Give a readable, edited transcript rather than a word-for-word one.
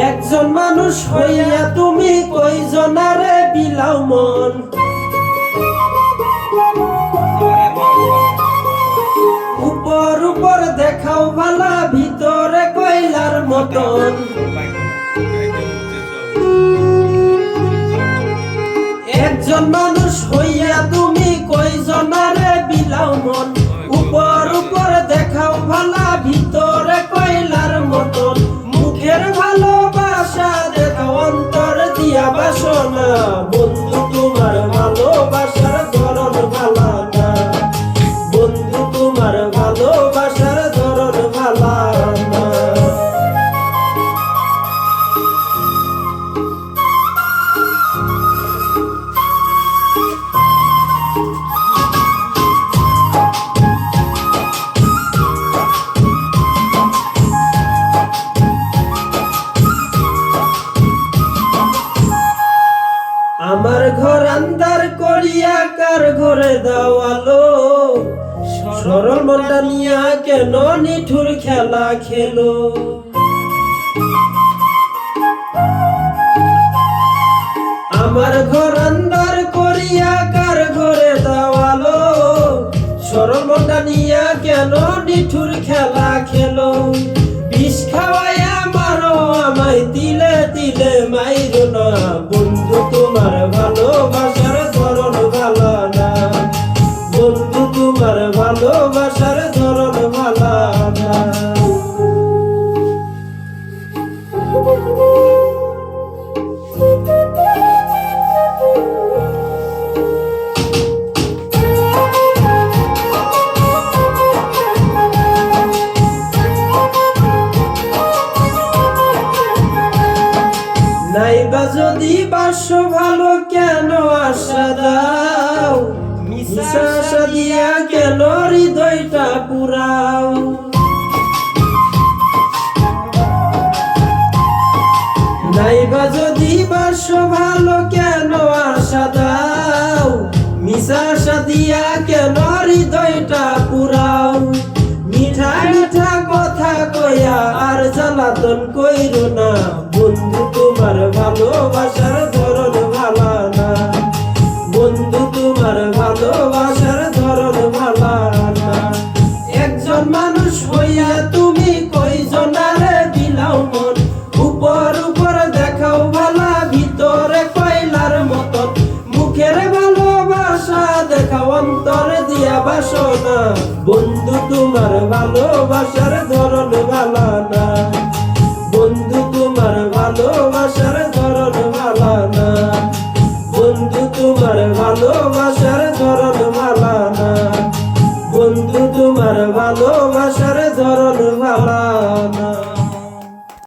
একজন মানুষ হইয়া তুমি কয়জনারে বিলাও মন, উপর উপর দেখাও ভালা ভিতরে কয়লার মতন। একজন মানুষ হইয়া তুমি কয়জনারে বিলাও মন, উপর উপর দেখাও ভালা ভিতরে কয়লার মতন। মুখের ভালোবাসা দেখাও অন্তর দিয়া বাসনা, বন্ধু তোমার ভালোবাসার ধরন ভালা না, বন্ধু তোমার ভালোবাসার ধরন ভালা না। আমার ঘর আন্দার করিয়া কার ঘরে দেওয়ালো, সরল মনটা নিয়া কেন নিঠুর খেলা খেলো। আমার ঘর আন্দার করিয়া কার ঘরে দেওয়ালো, সরল মনটা নিয়া কেন নিঠুর খেলা খেলো। বিষ খাওয়াইয়া মারো আমায় তিলে তিলে মাইরো না, বন্ধু তোমার ভালোবাসার ধরন ভালা না, বন্ধু তোমার ভালোবাসার ধরন ভালা না। নাইবা যদি বাসো ভালো কেন আশা দাও, মিশা আশা দিয়া কেন হৃদয়টা পুরাও। নাইবা যদি বাসো ভালো কেন আশা দাও, মিশা আশা দিয়া কেন হৃদয়টা পুরাও। মিঠা মিঠা কথা কইয়া আর জ্বালাতন কইরো না, বন্ধু তোমার ভালোবাসার ধরন ভালা না, বন্ধু তোমার ভালোবাসার ধরন ভালা না। একজন মানুষ হইয়া তুমি কয়জনারে বিলাও মন, উপর উপর দেখাও ভালা ভিতরে কয়লার মতন। মুখের ভালোবাসা দেখাও অন্তর দিয়া বাসনা, বন্ধু তোমার ভালোবাসার ধরন